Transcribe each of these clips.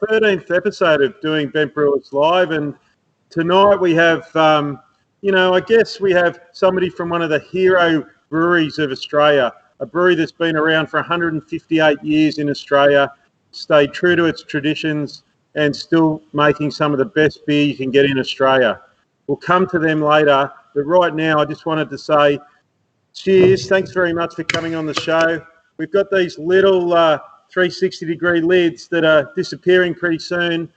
13th episode of doing Bent Brewers Live, and tonight we have, I guess we have somebody from one of the hero breweries of Australia, a brewery that's been around for 158 years in Australia, stayed true to its traditions, and still making some of the best beer you can get in Australia. We'll come to them later, but right now I just wanted to say cheers. Thanks very much for coming on the show. We've got these little 360-degree lids that are disappearing pretty soon.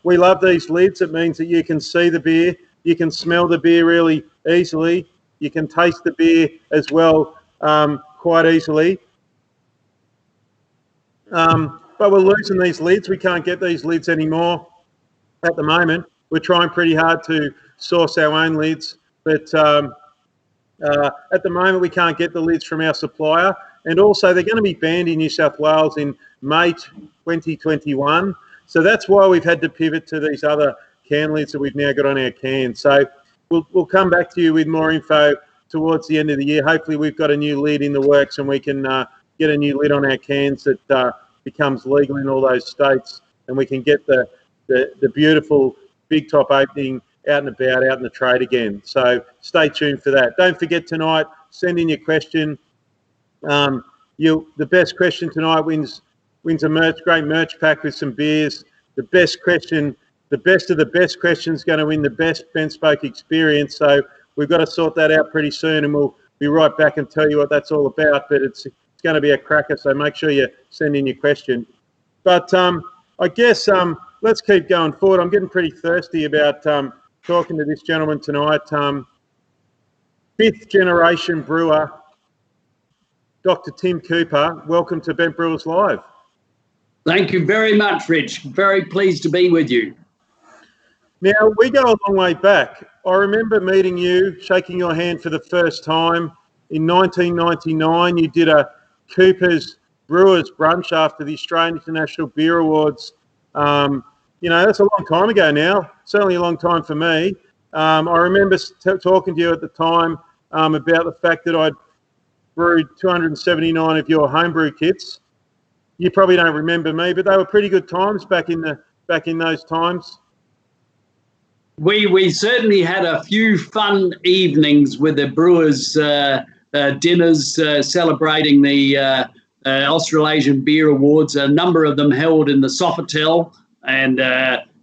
We love these lids. It means that you can see the beer, you can smell the beer really easily, you can taste the beer as well quite easily. But we're losing these lids. We can't get these lids anymore at the moment. We're trying pretty hard to source our own lids, but at the moment we can't get the lids from our supplier. And also they're going to be banned in New South Wales in May 2021. So that's why we've had to pivot to these other can lids that we've now got on our cans. So we'll come back to you with more info towards the end of the year. Hopefully we've got a new lid in the works and we can get a new lid on our cans that becomes legal in all those states, and we can get the beautiful big top opening out and about, out in the trade again. So stay tuned for that. Don't forget tonight, send in your question. The best question tonight wins a great merch pack with some beers. The best question, the best of the best questions, going to win the best Bent Spoke experience. So we've got to sort that out pretty soon, and we'll be right back and tell you what that's all about. But it's going to be a cracker, so make sure you send in your question. But I guess let's keep going forward. I'm getting pretty thirsty about talking to this gentleman tonight. Fifth generation brewer, Dr. Tim Cooper. Welcome to Bent Brewers Live. Thank you very much, Rich. Very pleased to be with you. Now, we go a long way back. I remember meeting you, shaking your hand for the first time in 1999. You did a Cooper's Brewers brunch after the Australian International Beer Awards. That's a long time ago now, certainly a long time for me. I remember talking to you at the time about the fact that I'd brewed 279 of your homebrew kits. You probably don't remember me, but they were pretty good times back in those times. We certainly had a few fun evenings with the Brewers dinners celebrating the Australasian Beer Awards, a number of them held in the Sofitel. And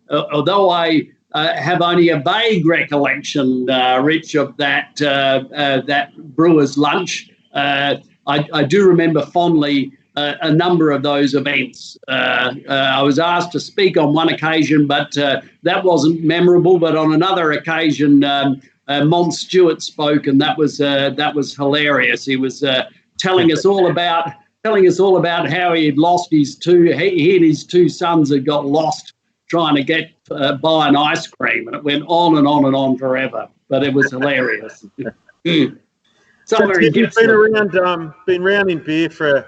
although I have only a vague recollection, Rich, of that Brewers lunch, I do remember fondly a number of those events. I was asked to speak on one occasion, but that wasn't memorable. But on another occasion, Mont Stewart spoke, and that was hilarious. He was telling us all about how he had lost he and his two sons had got lost trying to buy an ice cream, and it went on and on and on forever. But it was hilarious. You've been around in beer for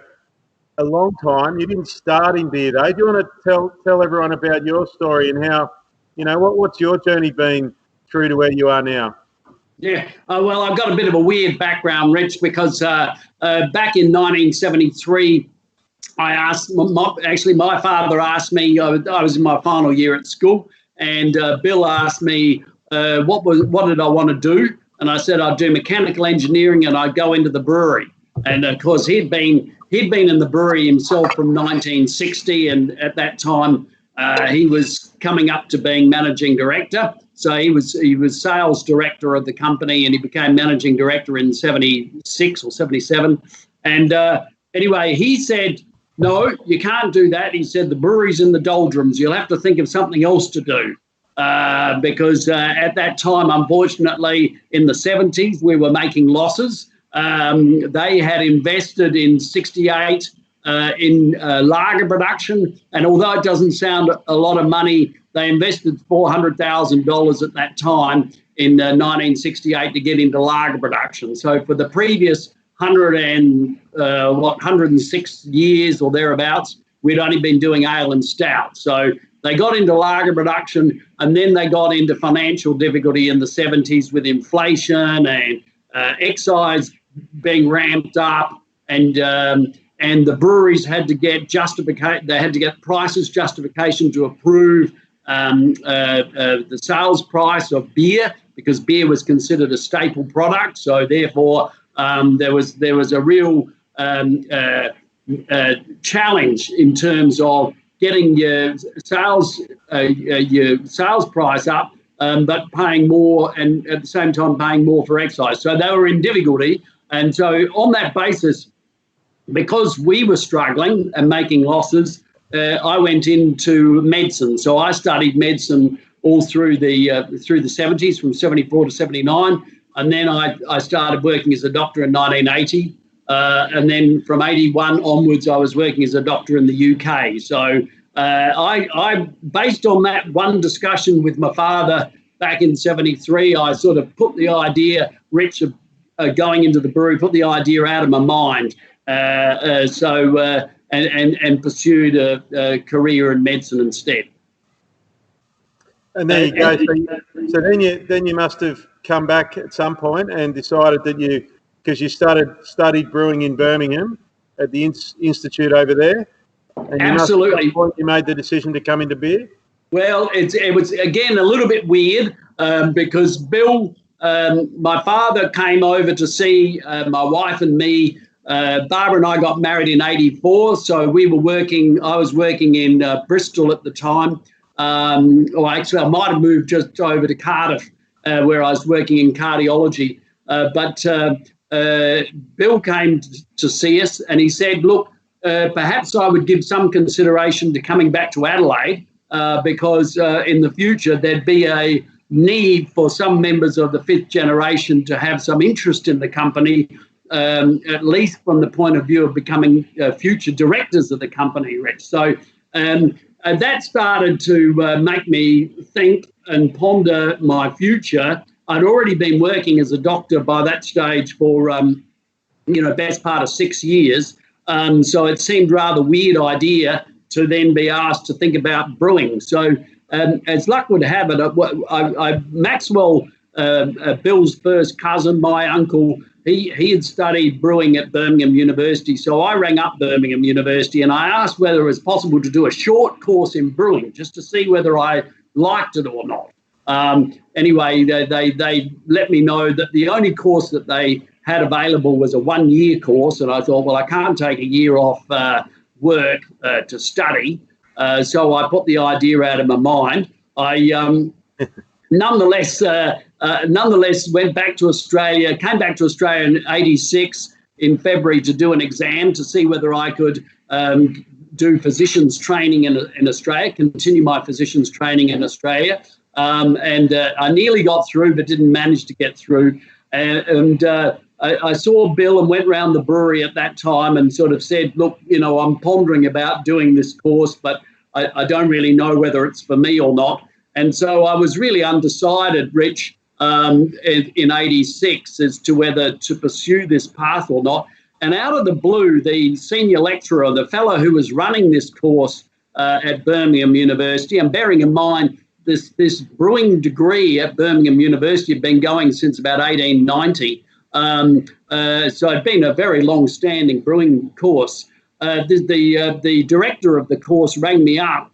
a long time. You didn't start in beer though. Do you want to tell everyone about your story and how, what's your journey been through to where you are now? Yeah, well, I've got a bit of a weird background, Rich, because back in 1973, I asked, my father asked me, I was in my final year at school, and Bill asked me what did I want to do, and I said I'd do mechanical engineering and I'd go into the brewery. And of course he'd been in the brewery himself from 1960, and at that time he was coming up to being managing director. So he was sales director of the company, and he became managing director in 76 or 77. And anyway, he said, no, you can't do that. He said, the brewery's in the doldrums. You'll have to think of something else to do. Because at that time, unfortunately, in the 70s, we were making losses. They had invested in 68 in lager production. And although it doesn't sound a lot of money, they invested $400,000 at that time in 1968 to get into lager production. So for the previous 106 years or thereabouts, we'd only been doing ale and stout. So they got into lager production, and then they got into financial difficulty in the 70s with inflation and excise being ramped up, and and the breweries had to get they had to get prices justification to approve the sales price of beer, because beer was considered a staple product. So therefore, there was a real challenge in terms of getting your sales price up, but paying more, and at the same time paying more for excise. So they were in difficulty, and so on that basis, because we were struggling and making losses, I went into medicine. So I studied medicine all through the 70s, from 74 to 79, and then I started working as a doctor in 1980. And then from 81 onwards, I was working as a doctor in the UK. So I based on that one discussion with my father back in 73, I sort of put the idea, Rich, of going into the brewery, put the idea out of my mind. And pursued a career in medicine instead. And there you go. So then you must have come back at some point and decided that because you studied brewing in Birmingham at the institute over there. And Absolutely. You made the decision to come into beer? Well, it was, again, a little bit weird because Bill, my father, came over to see my wife and me. Barbara and I got married in 84, so I was working in Bristol at the time. Or actually, I might have moved just over to Cardiff, where I was working in cardiology. But Bill came to see us, and he said, look, perhaps I would give some consideration to coming back to Adelaide, because in the future there'd be a need for some members of the fifth generation to have some interest in the company, at least from the point of view of becoming future directors of the company, Rich. So that started to make me think and ponder my future. I'd already been working as a doctor by that stage for, best part of 6 years. So it seemed rather weird idea to then be asked to think about brewing. So as luck would have it, Maxwell, Bill's first cousin, my uncle, he had studied brewing at Birmingham University. So I rang up Birmingham University and I asked whether it was possible to do a short course in brewing just to see whether I liked it or not. Anyway, they let me know that the only course that they had available was a 1-year course. And I thought, well, I can't take a year off work to study. So I put the idea out of my mind. I nonetheless went back to Australia, came back to Australia in 86 in February to do an exam to see whether I could do physicians training in Australia, continue my physicians training in Australia. And I nearly got through, but didn't manage to get through. And I saw Bill and went round the brewery at that time and sort of said, look, I'm pondering about doing this course, but I don't really know whether it's for me or not. And so I was really undecided, Rich, in 86 as to whether to pursue this path or not. And out of the blue, the senior lecturer, the fellow who was running this course at Birmingham University, and bearing in mind this brewing degree at Birmingham University had been going since about 1890. So it'd been a very long-standing brewing course. The director of the course rang me up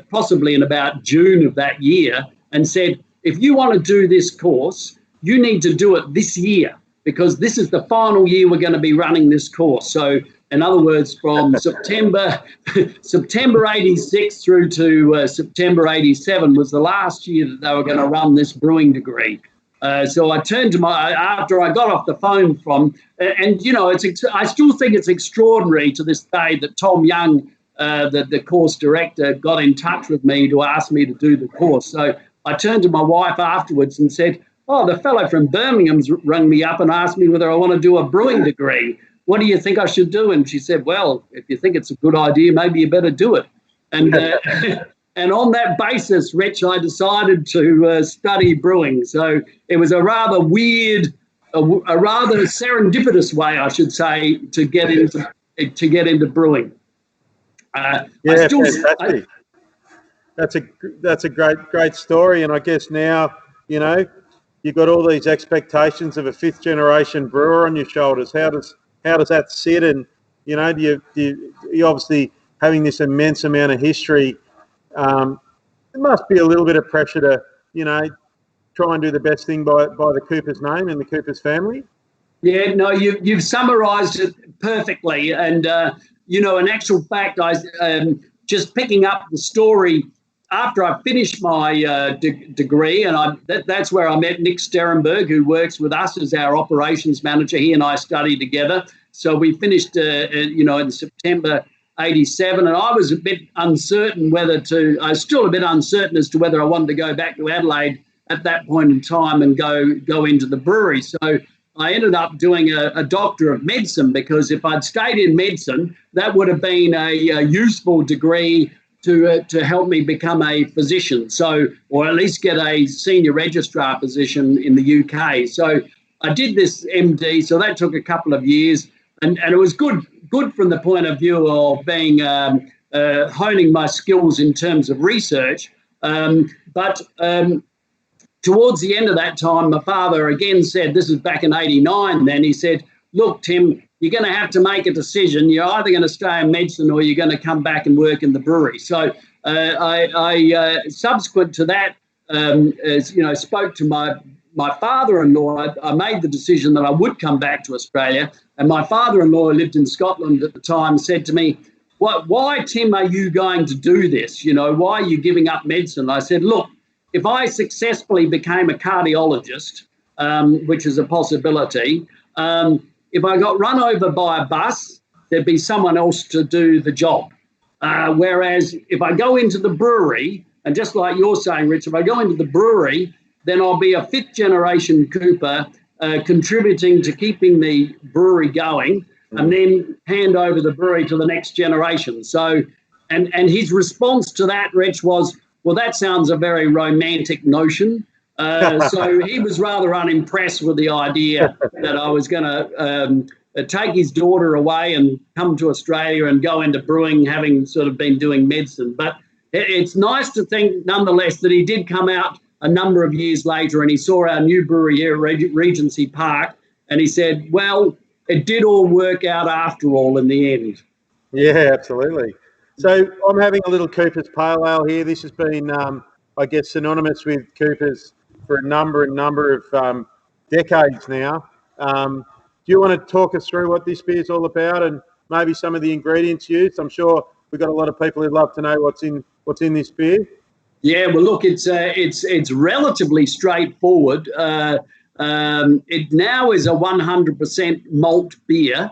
possibly in about June of that year and said, if you want to do this course, you need to do it this year because this is the final year we're going to be running this course. So in other words, from September 86 through to September 87 was the last year that they were going to run this brewing degree. So I turned to after I got off the phone from, and I still think it's extraordinary to this day that Tom Young, the course director, got in touch with me to ask me to do the course. So I turned to my wife afterwards and said, oh, the fellow from Birmingham's rung me up and asked me whether I want to do a brewing degree. What do you think I should do? And she said, well, if you think it's a good idea, maybe you better do it. And and on that basis, Rich, I decided to study brewing. So it was a rather weird, a rather serendipitous way, I should say, to get into brewing. Fantastic. That's a great story, and I guess now you've got all these expectations of a fifth generation brewer on your shoulders. How does that sit? And You obviously having this immense amount of history. It must be a little bit of pressure to, try and do the best thing by the Cooper's name and the Cooper's family. Yeah, no, you've summarised it perfectly. And, in actual fact, I just picking up the story after I finished my degree, and that's where I met Nick Sterenberg, who works with us as our operations manager. He and I studied together. So we finished, in September 87, and I was a bit uncertain I was still a bit uncertain as to whether I wanted to go back to Adelaide at that point in time and go into the brewery. So I ended up doing a Doctor of Medicine, because if I'd stayed in medicine, that would have been a useful degree to help me become a physician, or at least get a senior registrar position in the UK. So I did this MD, so that took a couple of years, and it was good from the point of view of being honing my skills in terms of research. But towards the end of that time, my father again said, this is back in 89 then, he said, look, Tim, you're going to have to make a decision. You're either going to stay in medicine or you're going to come back and work in the brewery. So I subsequent to that, spoke to my father-in-law. I made the decision that I would come back to Australia. And my father-in-law, who lived in Scotland at the time, said to me, why, Tim, are you going to do this? Why are you giving up medicine? I said, look, if I successfully became a cardiologist, which is a possibility, if I got run over by a bus, there'd be someone else to do the job. Whereas if I go into the brewery, and just like you're saying, Rich, if I go into the brewery, then I'll be a fifth generation Cooper, contributing to keeping the brewery going, and then hand over the brewery to the next generation. So, and his response to that, Rich, was, well, that sounds a very romantic notion. So he was rather unimpressed with the idea that I was going to take his daughter away and come to Australia and go into brewing, having sort of been doing medicine. But it's nice to think, nonetheless, that he did come out a number of years later and he saw our new brewery here at Regency Park, and he said, well, it did all work out after all in the end. Yeah, absolutely. So I'm having a little Cooper's Pale Ale here. This has been, I guess, synonymous with Cooper's for a number of decades now. Do you want to talk us through what this beer is all about and maybe some of the ingredients used? I'm sure we've got a lot of people who'd love to know what's in this beer. Yeah, well, look, it's relatively straightforward. It now is a 100% malt beer.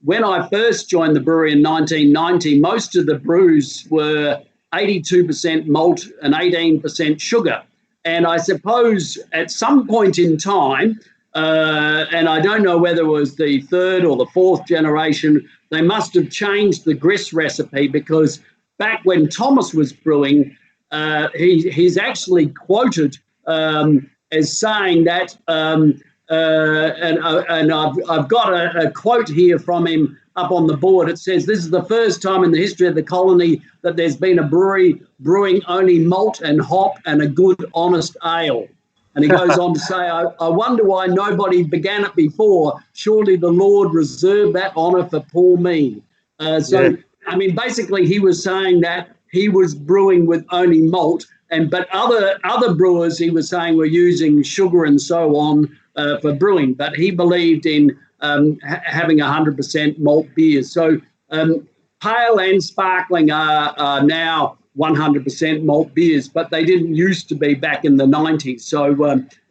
When I first joined the brewery in 1990, most of the brews were 82% malt and 18% sugar. And I suppose at some point in time, and I don't know whether it was the third or the fourth generation, they must have changed the grist recipe, because back when Thomas was brewing, he's actually quoted as saying that, and I've got a quote here from him up on the board. It says, this is the first time in the history of the colony that there's been a brewery brewing only malt and hop and a good, honest ale. And he goes on to say, I wonder why nobody began it before. Surely the Lord reserved that honour for poor me. I mean, basically he was saying that he was brewing with only malt, but other brewers, he was saying, were using sugar and so on for brewing. But he believed in having 100% malt beers. So pale and sparkling are now 100% malt beers, but they didn't used to be back in the 90s. So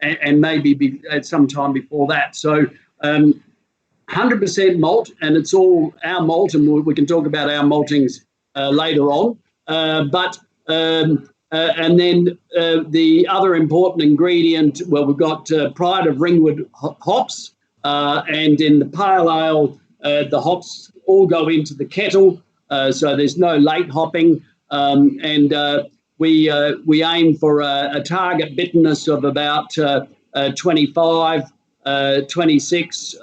and maybe at some time before that. So 100% malt, and it's all our malt, and we can talk about our maltings later on. And then the other important ingredient, well, we've got Pride of Ringwood hops, and in the pale ale, the hops all go into the kettle, so there's no late hopping, and we aim for a target bitterness of about 25, 26.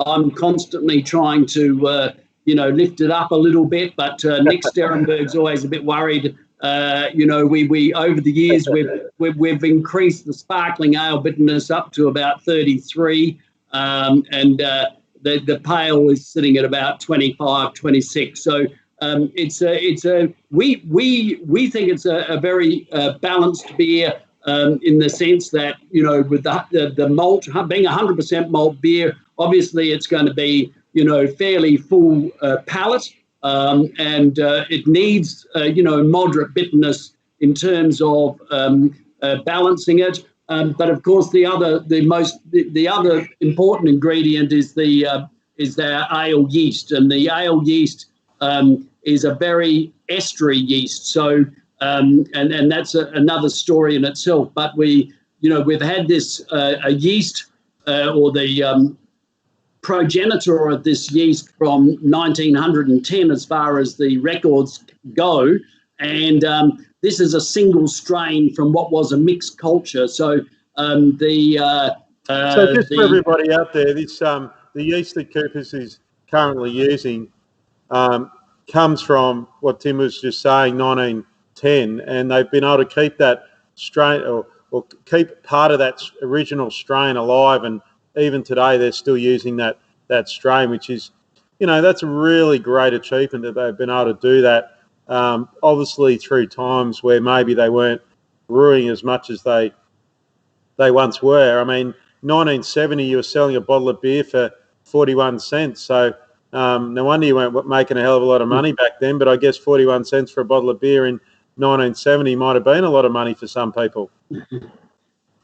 I'm constantly trying to, lift it up a little bit, but Nick Sterenberg's always a bit worried. We over the years we've increased the sparkling ale bitterness up to about 33, and the pale is sitting at about 25, 26. So we think it's a very balanced beer in the sense that, you know, with the malt being 100% malt beer, obviously it's going to be, you know, fairly full palate, and it needs, you know, moderate bitterness in terms of balancing it. But of course, the other important ingredient is their ale yeast, and the ale yeast is a very estery yeast. So and that's another story in itself. But we've had this a yeast or the progenitor of this yeast from 1910, as far as the records go, and this is a single strain from what was a mixed culture. So so just for everybody out there, this the yeast that Coopers is currently using comes from what Tim was just saying, 1910, and they've been able to keep that strain or keep part of that original strain alive, and even today they're still using that strain, which is, you know, that's a really great achievement that they've been able to do that. Obviously through times where maybe they weren't brewing as much as they once were. I mean, 1970 you were selling a bottle of beer for 41 cents. So no wonder you weren't making a hell of a lot of money back then. But I guess 41 cents for a bottle of beer in 1970 might have been a lot of money for some people.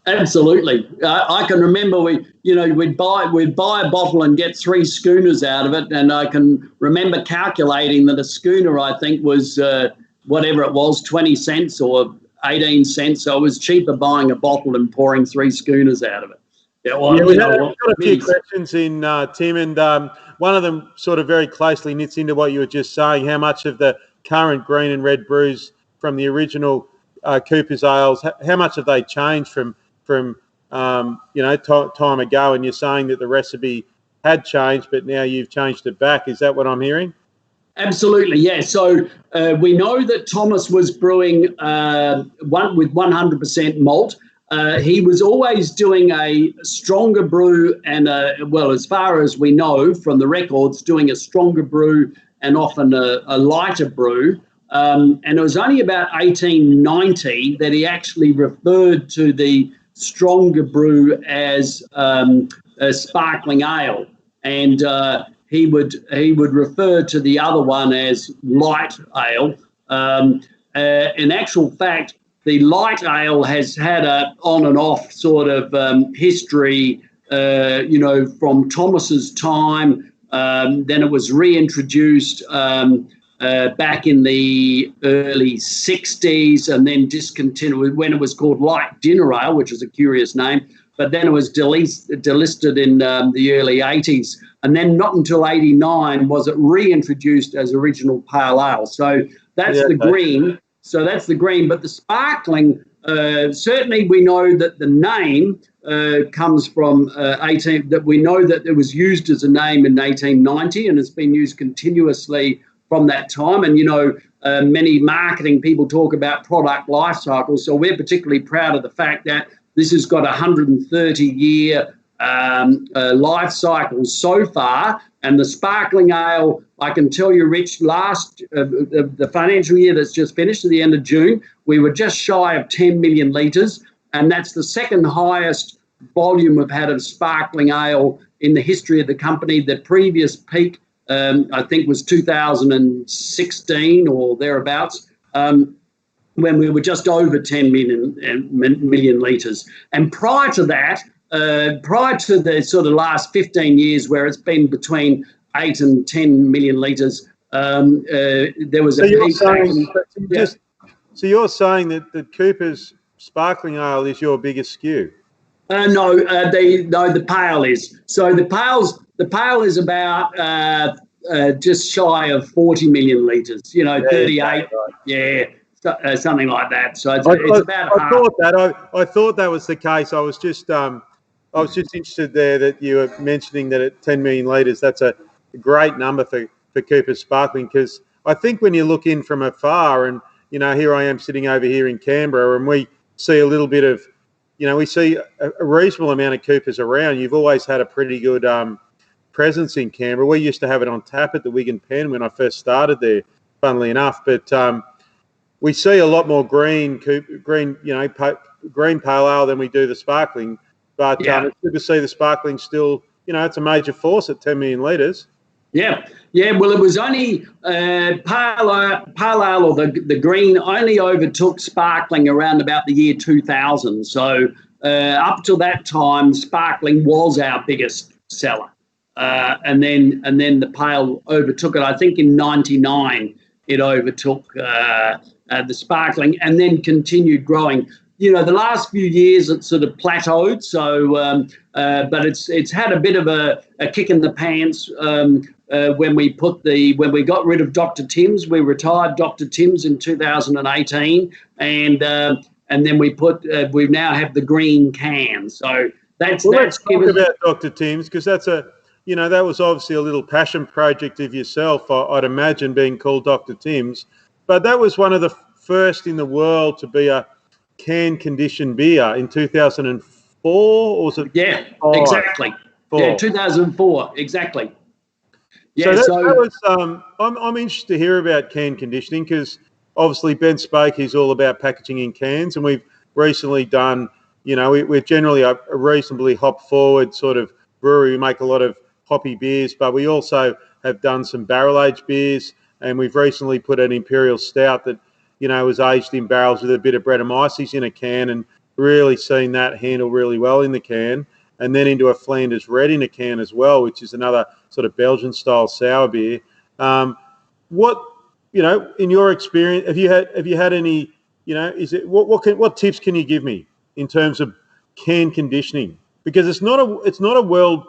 Absolutely. I can remember we'd buy a bottle and get 3 schooners out of it, and I can remember calculating that a schooner, I think, was whatever it was, 20 cents or 18 cents. So it was cheaper buying a bottle and pouring 3 schooners out of it. We've got a few questions in, Tim, and one of them sort of very closely knits into what you were just saying. How much of the current green and red brews from the original Cooper's ales, how much have they changed from time ago? And you're saying that the recipe had changed, but now you've changed it back. Is that what I'm hearing? Absolutely, yeah. So we know that Thomas was brewing with 100% malt. He was always doing a stronger brew and, as far as we know from the records, doing a stronger brew and often a lighter brew. And it was only about 1890 that he actually referred to the stronger brew as a sparkling ale, and he would refer to the other one as light ale. In actual fact, the light ale has had a on and off sort of history, from Thomas's time. Then it was reintroduced back in the early 60s, and then discontinued when it was called light dinner ale, which is a curious name. But then it was delisted in the early 80s. And then not until 89 was it reintroduced as original pale ale. So that's the green. So that's the green. But the sparkling, certainly we know that the name comes from that we know that it was used as a name in 1890 and it's been used continuously from that time. And, many marketing people talk about product life cycles. So we're particularly proud of the fact that this has got a 130-year life cycle so far. And the sparkling ale, I can tell you, Rich, last the financial year that's just finished at the end of June, we were just shy of 10 million litres. And that's the second highest volume we've had of sparkling ale in the history of the company. The previous peak, I think, was 2016 or thereabouts, when we were just over 10 million litres. And prior to that, prior to the sort of last 15 years where it's been between 8 and 10 million litres, there was a peak. So you're saying that Cooper's sparkling ale is your biggest SKU? No, the pale is. So the pale is about just shy of 40 million litres, 38, right. Yeah. Something like that. So it's about half. I thought that was the case. I was just interested there that you were mentioning that at 10 million litres, that's a great number for Cooper's Sparkling, because I think when you look in from afar, and here I am sitting over here in Canberra, and we see a little bit of, we see a reasonable amount of Coopers around. You've always had a pretty good presence in Canberra. We used to have it on tap at the Wigan Pen when I first started there, funnily enough. But we see a lot more green pale ale than we do the sparkling. But it's good to see the sparkling still. It's a major force at 10 million litres. Yeah. Well, it was only pale ale, or the green only overtook sparkling around about the year 2000. So up till that time, sparkling was our biggest seller, and then the pale overtook it. I think in '99 it overtook the sparkling, and then continued growing. The last few years it sort of plateaued. So, but it's had a bit of a kick in the pants. When we got rid of Dr. Tim's, we retired Dr. Tim's in 2018, and then we now have the green can. So let's talk about Dr. Tim's, because that's that was obviously a little passion project of yourself, I'd imagine, being called Dr. Tim's, but that was one of the first in the world to be a can conditioned beer in 2004, or was it? Yeah, 5? Exactly. 4. Yeah, 2004, exactly. Yeah, so that was. I'm interested to hear about can conditioning, because obviously Bent Spoke is all about packaging in cans, and we've recently done. We're generally a reasonably hop forward sort of brewery. We make a lot of hoppy beers, but we also have done some barrel aged beers, and we've recently put an imperial stout that was aged in barrels with a bit of Brettanomyces in a can, and really seen that handle really well in the can. And then into a Flanders Red in a can as well, which is another sort of Belgian-style sour beer. What in your experience, have you had any? What tips can you give me in terms of can conditioning? Because it's not a world.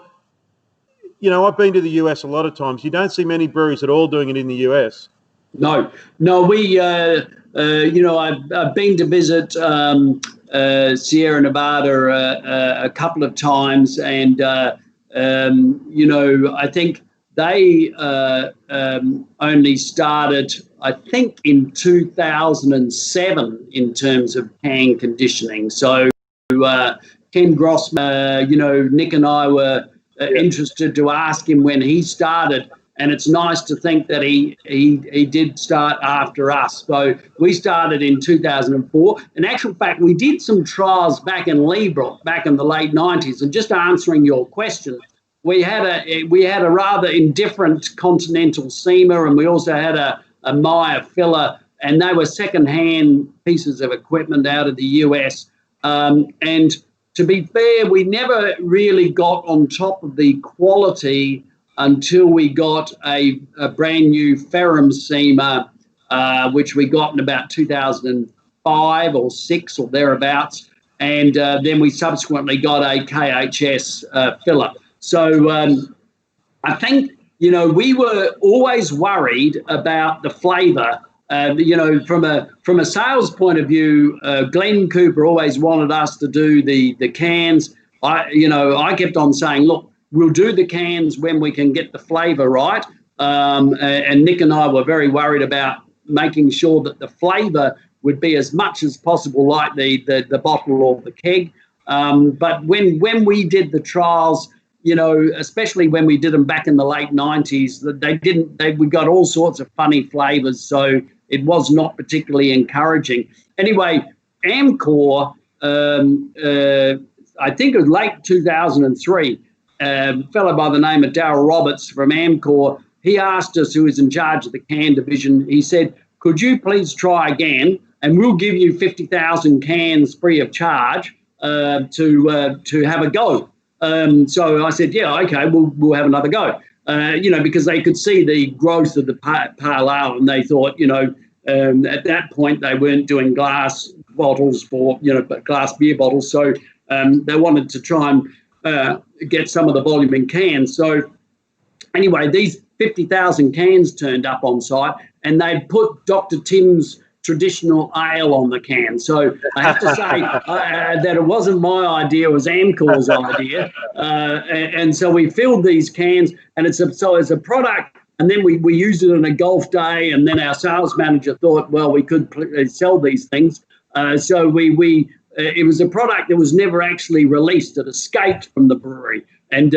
I've been to the US a lot of times. You don't see many breweries at all doing it in the US. No, we. I've been to visit Sierra Nevada a couple of times, and I think they only started, I think, in 2007 in terms of can conditioning. So Ken Grossman, Nick and I were interested to ask him when he started. And it's nice to think that he did start after us. So we started in 2004. In actual fact, we did some trials back in Leabrook back in the late 90s. And just answering your question, we had a rather indifferent Continental Seamer, and we also had a Meyer filler, and they were second-hand pieces of equipment out of the US. And to be fair, we never really got on top of the quality until we got a brand new Ferrum Seamer, which we got in about 2005 or 6 or thereabouts. And then we subsequently got a KHS filler. So I think, we were always worried about the flavour. From a sales point of view, Glenn Cooper always wanted us to do the cans. I kept on saying, look, we'll do the cans when we can get the flavour right. And Nick and I were very worried about making sure that the flavour would be as much as possible like the bottle or the keg. But when we did the trials, especially when we did them back in the late 90s, we got all sorts of funny flavours. So it was not particularly encouraging. Anyway, Amcor, I think it was late 2003, a fellow by the name of Darryl Roberts from Amcor, he asked us, who was in charge of the can division, he said, could you please try again, and we'll give you 50,000 cans free of charge to have a go. So I said, yeah, okay, we'll have another go. Because they could see the growth of the pale ale, and they thought, at that point they weren't doing glass bottles for, glass beer bottles. So they wanted to try and get some of the volume in cans. So anyway, these 50,000 cans turned up on site, and they put Dr. Tim's traditional ale on the can. So I have to say that it wasn't my idea, it was Amcor's idea. And so we filled these cans, and it's a product, and then we used it on a golf day, and then our sales manager thought, well, we could sell these things. So we it was a product that was never actually released. It escaped from the brewery, and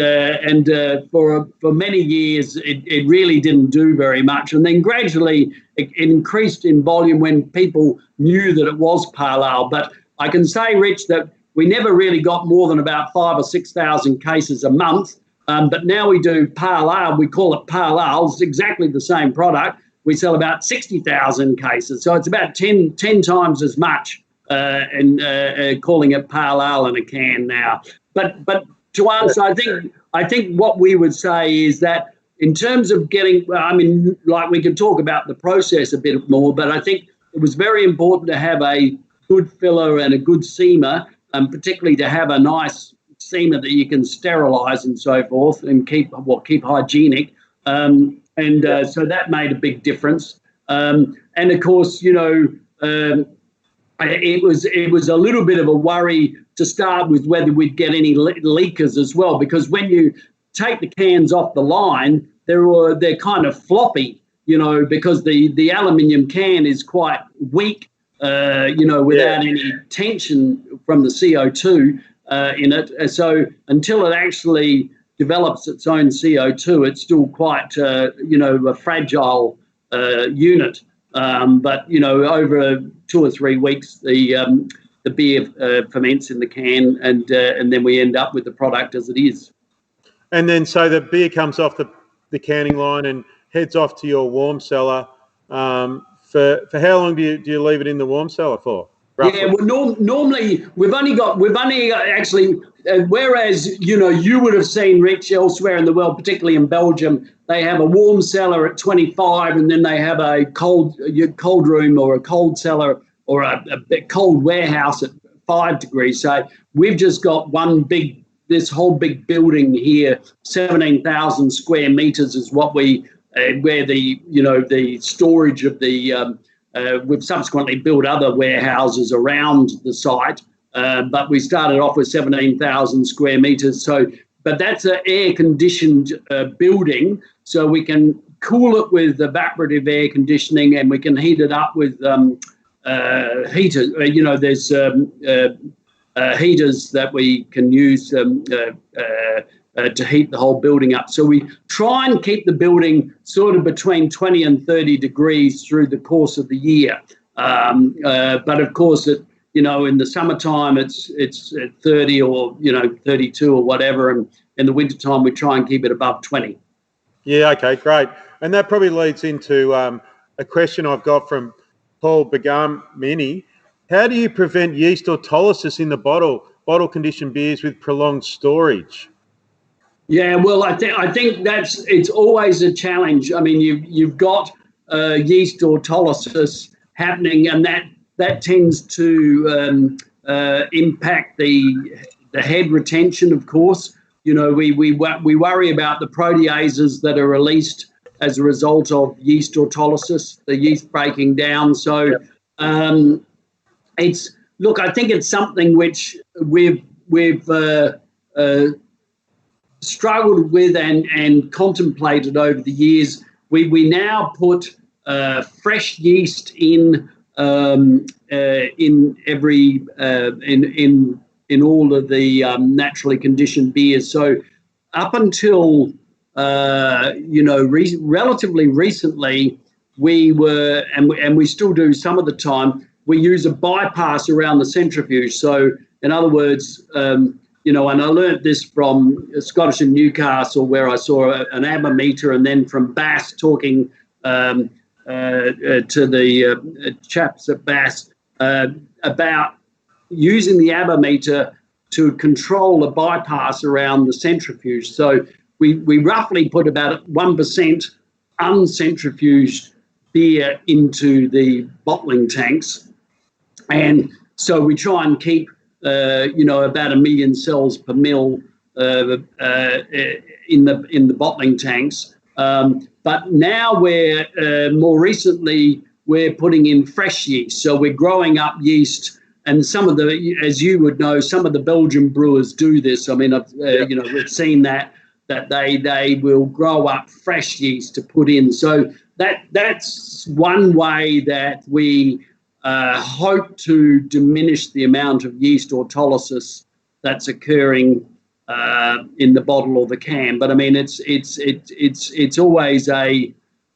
for many years it really didn't do very much. And then gradually it increased in volume when people knew that it was pale ale. But I can say, Rich, that we never really got more than about 5,000 or 6,000 cases a month. But now we do pale ale. We call it pale ale. It's exactly the same product. We sell about 60,000 cases. So it's about 10 times as much, and calling it pale ale in a can now. But to answer, I think what we would say is that in terms of getting, I mean, like we could talk about the process a bit more, but I think it was very important to have a good filler and a good seamer, particularly to have a nice seamer that you can sterilise and so forth and keep hygienic. So that made a big difference. And of course, you know, it was a little bit of a worry to start with whether we'd get any leakers as well, because when you take the cans off the line, they're kind of floppy, you know, because the aluminium can is quite weak, you know, without any tension from the CO2 in it. So until it actually develops its own CO2, it's still quite, you know, a fragile unit. But, you know, over 2 or 3 weeks, the beer ferments in the can, and then we end up with the product as it is. And then so the beer comes off the canning line and heads off to your warm cellar. For how long do you leave it in the warm cellar for? Roughly? Yeah, well, normally we've only got actually, whereas, you know, you would have seen, Rich, elsewhere in the world, particularly in Belgium, they have a warm cellar at 25, and then they have a cold room or a cold cellar or a cold warehouse at 5 degrees. So we've just got this whole big building here, 17,000 square meters is what where the storage of the, we've subsequently built other warehouses around the site, but we started off with 17,000 square meters. So, but that's an air-conditioned building, so we can cool it with evaporative air conditioning, and we can heat it up with heaters. You know, there's heaters that we can use to heat the whole building up. So we try and keep the building sort of between 20 and 30 degrees through the course of the year. But of course, you know, in the summertime, it's 30 or, you know, 32 or whatever. And in the wintertime, we try and keep it above 20. Yeah, okay, great. And that probably leads into a question I've got from Paul Begamini. How do you prevent yeast autolysis in the bottle-conditioned beers with prolonged storage? Yeah, well, I think it's always a challenge. I mean, you've got yeast autolysis happening, and that tends to impact the head retention. Of course, you know, we worry about the proteases that are released as a result of yeast autolysis, the yeast breaking down. So I think it's something which we've struggled with and contemplated over the years. We now put fresh yeast in every in all of the naturally conditioned beers. So up until you know, relatively recently, we were, and we still do some of the time, we use a bypass around the centrifuge. So in other words, you know, and I learned this from Scottish and Newcastle, where I saw an abameter, and then from Bass talking to the chaps at Bass about using the abameter to control a bypass around the centrifuge. So we roughly put about 1% uncentrifuged beer into the bottling tanks, and so we try and keep you know, about 1 million cells per mil in the bottling tanks. But now more recently we're putting in fresh yeast. So we're growing up yeast, and some of the, as you would know, some of the Belgian brewers do this. I mean, you know, we've seen that they will grow up fresh yeast to put in. So that's one way that we hope to diminish the amount of yeast autolysis that's occurring in the bottle or the can. But I mean, it's always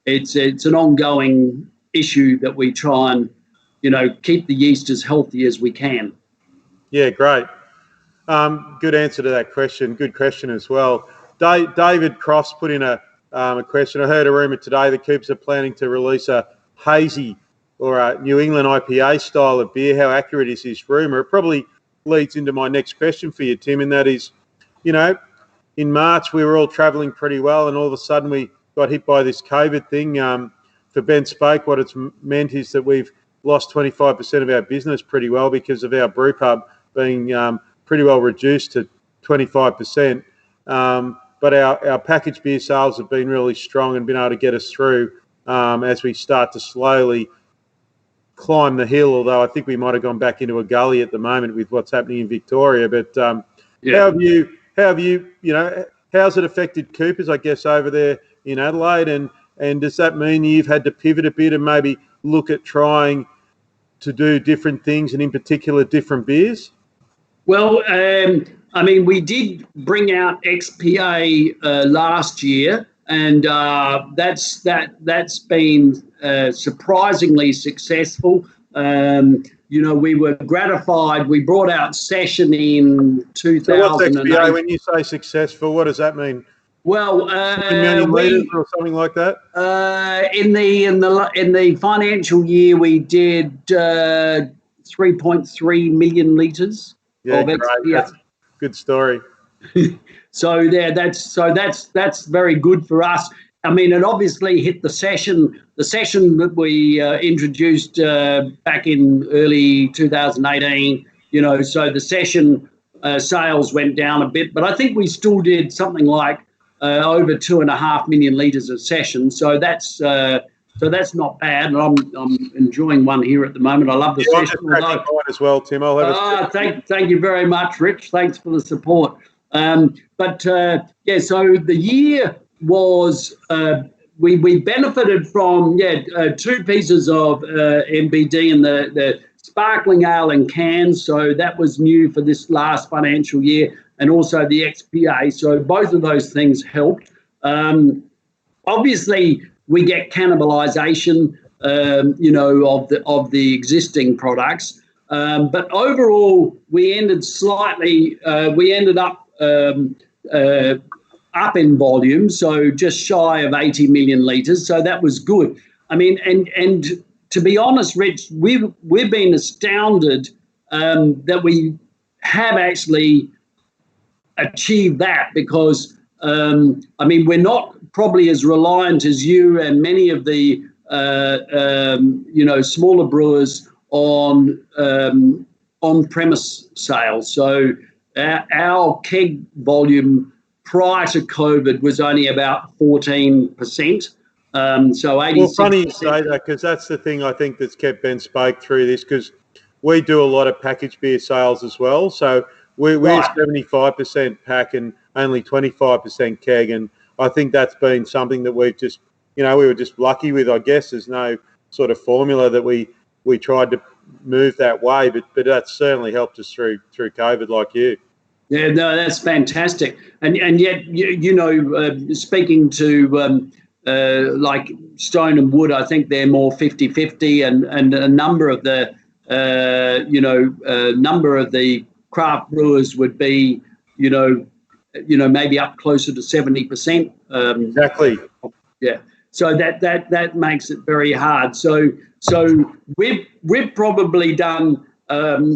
it's an ongoing issue that we try and keep the yeast as healthy as we can. Yeah, great. Good answer to that question. Good question as well. David Cross put in a question. I heard a rumour today that Coopers are planning to release a hazy or a New England IPA style of beer. How accurate is this rumour? It probably leads into my next question for you, Tim, and that is, in March we were all travelling pretty well, and all of a sudden we got hit by this COVID thing. For Bent Spoke, what it's meant is that we've lost 25% of our business pretty well because of our brew pub being pretty well reduced to 25%. But our packaged beer sales have been really strong and been able to get us through as we start to slowly climb the hill, although I think we might have gone back into a gully at the moment with what's happening in Victoria. But how have you, how's it affected Coopers, I guess, over there in Adelaide? And does that mean you've had to pivot a bit and maybe look at trying to do different things, and in particular different beers? Well, I mean, we did bring out XPA last year, and that's been surprisingly successful. We were gratified. We brought out Session in 2008. So what's XPA? When you say successful, what does that mean? Well, 10 million litres or something like that. In the financial year, we did 3.3 million litres. Yeah, great. That's a good story. So that's very good for us. I mean, it obviously hit the session that we introduced back in early 2018. So the session sales went down a bit, but I think we still did something like over 2.5 million litres of session. So that's not bad, and I'm enjoying one here at the moment. I love the session. I'm as well, Tim. I'll have thank you very much, Rich. Thanks for the support. So the year was we benefited from 2 pieces of MBD in the sparkling ale in cans. So that was new for this last financial year, and also the XPA. So both of those things helped. Obviously, we get cannibalisation, of the existing products. But overall, we ended up in volume, so just shy of 80 million litres. So that was good. I mean, and to be honest, Rich, we've been astounded that we have actually achieved that, because we're not probably as reliant as you and many of the smaller brewers on on-premise sales. So our keg volume prior to COVID was only about 14%. So 86%. Well, funny you say that, because that's the thing I think that's kept Bent Spoke through this, because we do a lot of packaged beer sales as well. So we're 75% pack and only 25% keg, and I think that's been something that we've just, we were just lucky with, I guess. There's no sort of formula that we tried to move that way, but that's certainly helped us through COVID, like you. Yeah, no, that's fantastic. And yet, speaking to like Stone and Wood, I think they're more 50-50, and a number of the craft brewers would be, maybe up closer to 70%. Exactly. Yeah. So that makes it very hard. So we've probably done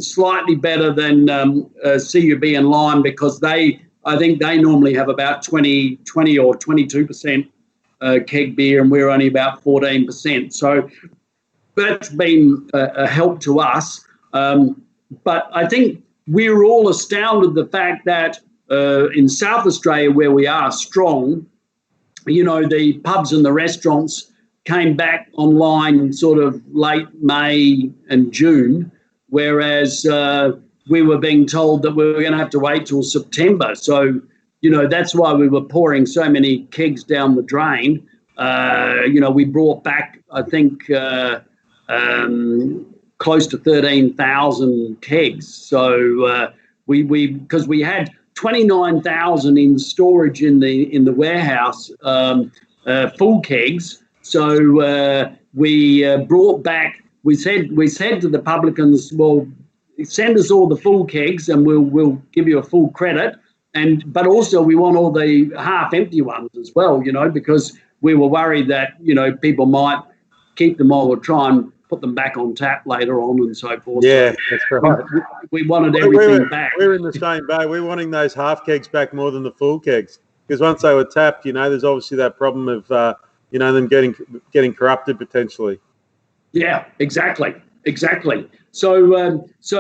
slightly better than CUB and Lime, because I think they normally have about 20 or 22% keg beer, and we're only about 14%. So that's been a help to us. But I think we were all astounded the fact that in South Australia, where we are strong, the pubs and the restaurants came back online sort of late May and June, whereas we were being told that we were going to have to wait till September. So, that's why we were pouring so many kegs down the drain. We brought back, I think, close to 13,000 kegs. So because we had 29,000 in storage in the warehouse, full kegs. So we brought back. We said to the publicans, well, send us all the full kegs, and we'll give you a full credit. But also we want all the half empty ones as well, because we were worried that people might keep them all or try and put them back on tap later on and so forth. Yeah, that's right. We wanted everything back. We're in the same boat. We're wanting those half kegs back more than the full kegs, because once they were tapped, there's obviously that problem of them getting corrupted potentially. Yeah, exactly. So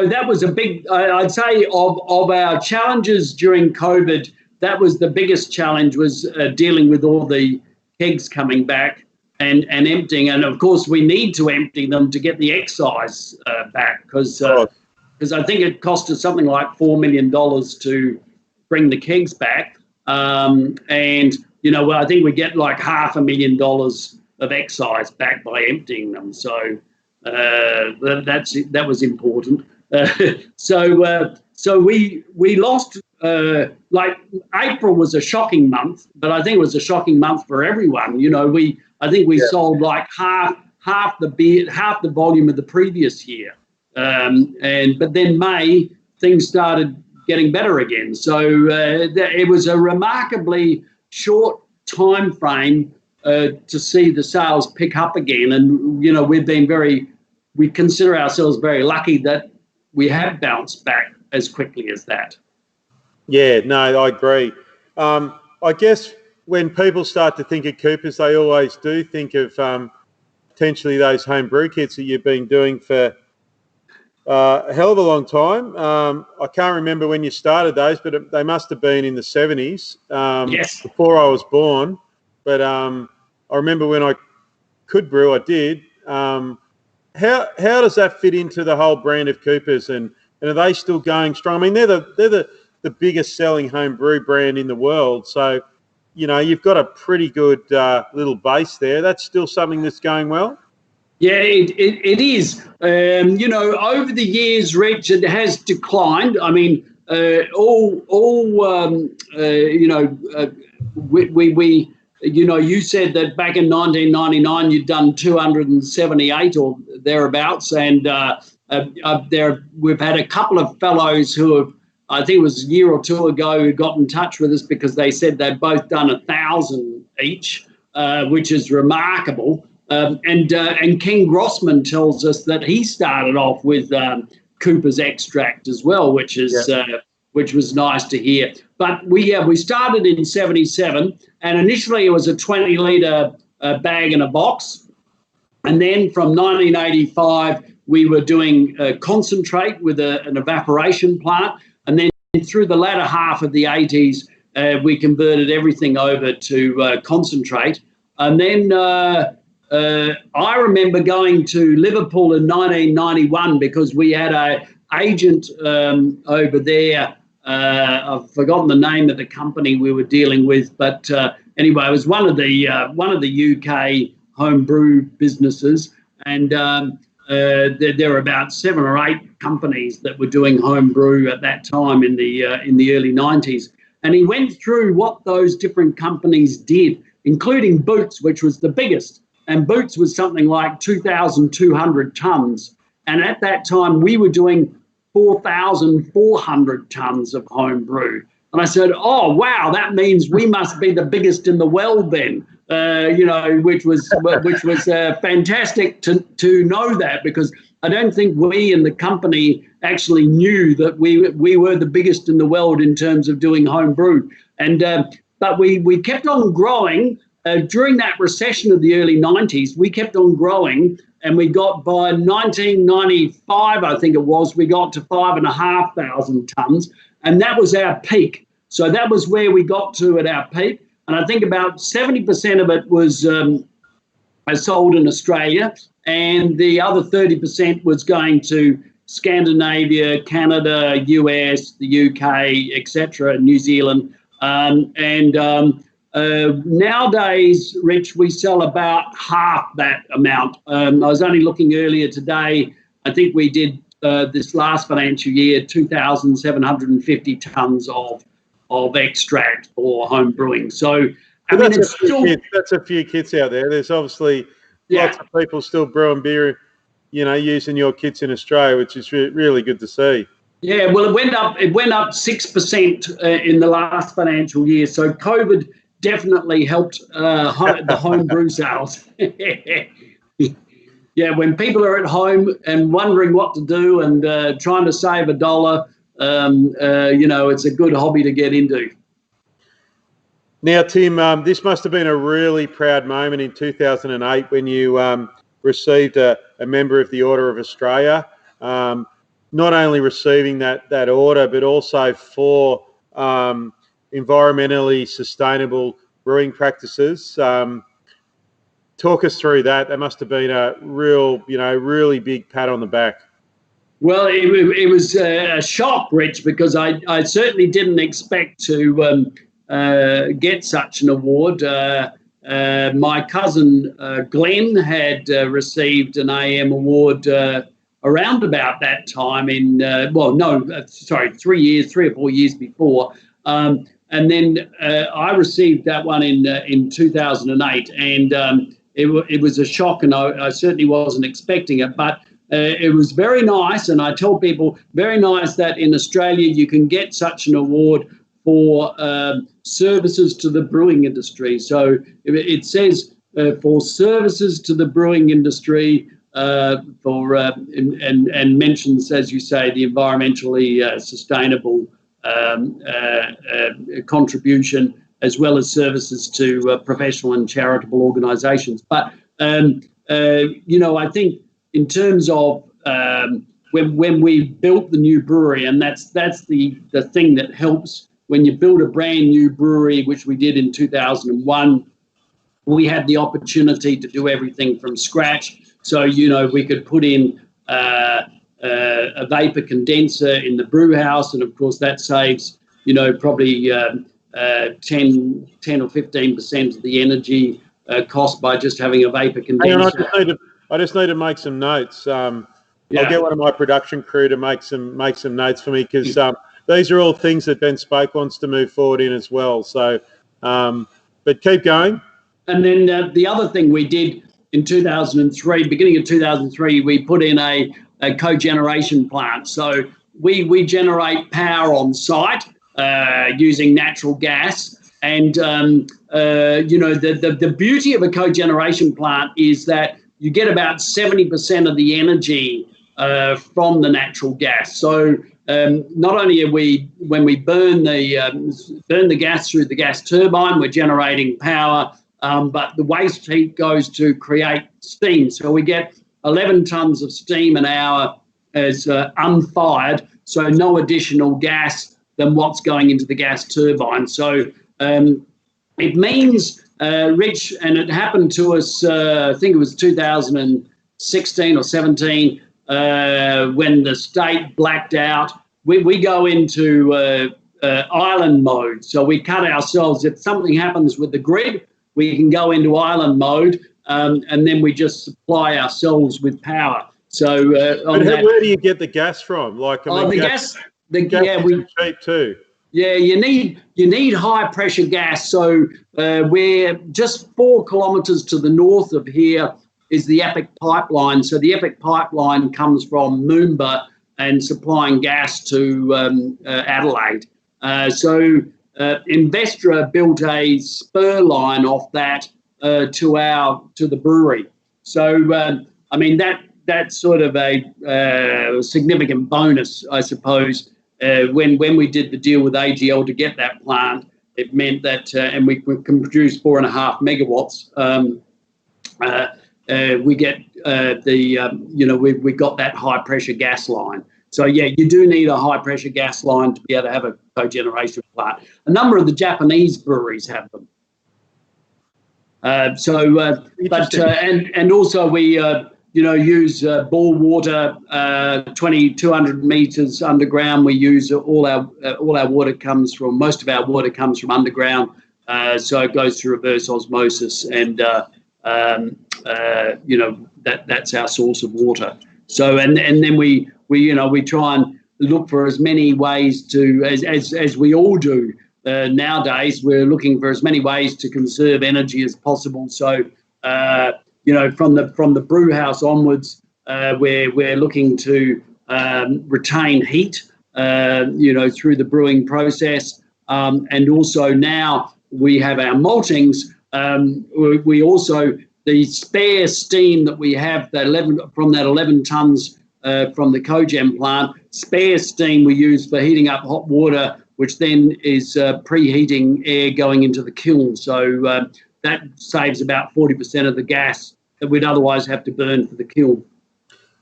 that was a big, I'd say, of our challenges during COVID, that was the biggest challenge, was dealing with all the kegs coming back and emptying. And of course, we need to empty them to get the excise back, because I think it cost us something like $4 million to bring the kegs back. And I think we get like $500,000 of excise back by emptying them. So that was important. So we lost. Like April was a shocking month, but I think it was a shocking month for everyone. I think we sold like half the beer, half the volume of the previous year. But then May, things started getting better again. So it was a remarkably short time frame to see the sales pick up again. And, we consider ourselves very lucky that we have bounced back as quickly as that. Yeah, no, I agree. I guess when people start to think of Coopers, they always do think of potentially those home brew kits that you've been doing for a hell of a long time. I can't remember when you started those, but they must have been in the 70s, yes, before I was born. But I remember when I could brew, I did. How does that fit into the whole brand of Coopers, and are they still going strong? I mean, they're the biggest selling home brew brand in the world. So, you've got a pretty good little base there. That's still something that's going well? Yeah, it is. Over the years, Rich, it has declined. I mean, you said that back in 1999 you'd done 278 or thereabouts, and we've had a couple of fellows who have, I think it was a year or two ago, who got in touch with us because they said they'd both done 1,000 each, which is remarkable. And Ken Grossman tells us that he started off with Cooper's extract as well, which was nice to hear. But we started in 77, and initially it was a 20-litre bag in a box. And then from 1985, we were doing concentrate with an evaporation plant. And then through the latter half of the 80s, we converted everything over to concentrate. And then I remember going to Liverpool in 1991 because we had an agent over there. I've forgotten the name of the company we were dealing with, but anyway, it was one of the UK homebrew businesses, and there were about 7 or 8 companies that were doing homebrew at that time in the early 90s. And he went through what those different companies did, including Boots, which was the biggest. And Boots was something like 2,200 tonnes. And at that time, we were doing 4,400 tonnes of home brew. And I said, oh, wow, that means we must be the biggest in the world then, which was fantastic to know that, because I don't think we in the company actually knew that we were the biggest in the world in terms of doing home brew. And but we kept on growing. During that recession of the early 90s, we kept on growing, and we got, by 1995, I think it was, we got to 5,500 tonnes, and that was our peak. So that was where we got to at our peak, and I think about 70% of it was sold in Australia, and the other 30% was going to Scandinavia, Canada, US, the UK, etc., New Zealand, nowadays, Rich, we sell about half that amount. I was only looking earlier today I think we did this last financial year 2,750 tonnes of extract for home brewing. So, I mean, it's still... That's a few kits out there. There's obviously lots of people still brewing beer, using your kits in Australia, which is really good to see. Yeah, well, it went up 6% in the last financial year. So COVID definitely helped the home brew sales. Yeah, when people are at home and wondering what to do and trying to save $1, it's a good hobby to get into. Now, Tim, this must have been a really proud moment in 2008 when you received a Member of the Order of Australia. Not only receiving that order, but also for environmentally sustainable brewing practices. Talk us through that. That must have been a really big pat on the back. Well, it was a shock, Rich, because I certainly didn't expect to get such an award. My cousin Glenn had received an AM award around about that time 3 or 4 years before. And then I received that one in 2008, and it was a shock, and I certainly wasn't expecting it, but it was very nice. And I tell people, very nice that in Australia you can get such an award for services to the brewing industry. So it says for services to the brewing industry, and mentions, as you say, the environmentally sustainable contribution, as well as services to professional and charitable organisations. But I think in terms of when we built the new brewery, and that's the thing that helps when you build a brand new brewery, which we did in 2001. We had the opportunity to do everything from scratch. So, we could put in a vapor condenser in the brew house. And of course, that saves, probably 10 or 15% of the energy cost by just having a vapor condenser. I just need to make some notes. I'll get one of my production crew to make some notes for me, because these are all things that Ben Spoke wants to move forward in as well. So, but keep going. And then the other thing we did in 2003, beginning of 2003, we put in a cogeneration plant. So we generate power on site using natural gas. And, the beauty of a cogeneration plant is that you get about 70% of the energy from the natural gas. So not only are when we burn the gas through the gas turbine, we're generating power, but the waste heat goes to create steam. So we get 11 tonnes of steam an hour as unfired, so no additional gas than what's going into the gas turbine. So it means, Rich, and it happened to us, I think it was 2016 or 17, when the state blacked out. We go into island mode. So we cut ourselves. If something happens with the grid, we can go into island mode, and then we just supply ourselves with power. So, where do you get the gas from? Gas is cheap too. Yeah, you need high pressure gas. So we're just 4 kilometres to the north of here is the Epic pipeline. So the Epic pipeline comes from Moomba and supplying gas to Adelaide. So Investra built a spur line off that to the brewery. So that's sort of a significant bonus, I suppose. When we did the deal with AGL to get that plant, it meant that, and we can produce 4.5 megawatts. We get we got that high pressure gas line. So you do need a high pressure gas line to be able to have a cogeneration plant. A number of the Japanese breweries have them. And also we use bore water, 200 meters underground. We use most of our water comes from underground. So it goes through reverse osmosis, and that's our source of water. So and then we try and look for as many ways to, as we all do nowadays, we're looking for as many ways to conserve energy as possible. So from the brew house onwards, we're looking to retain heat through the brewing process, and also now we have our maltings. We also, the spare steam that we have, from that 11 tonnes from the cogen plant, spare steam we use for heating up hot water, which then is preheating air going into the kiln. So that saves about 40% of the gas that we'd otherwise have to burn for the kiln.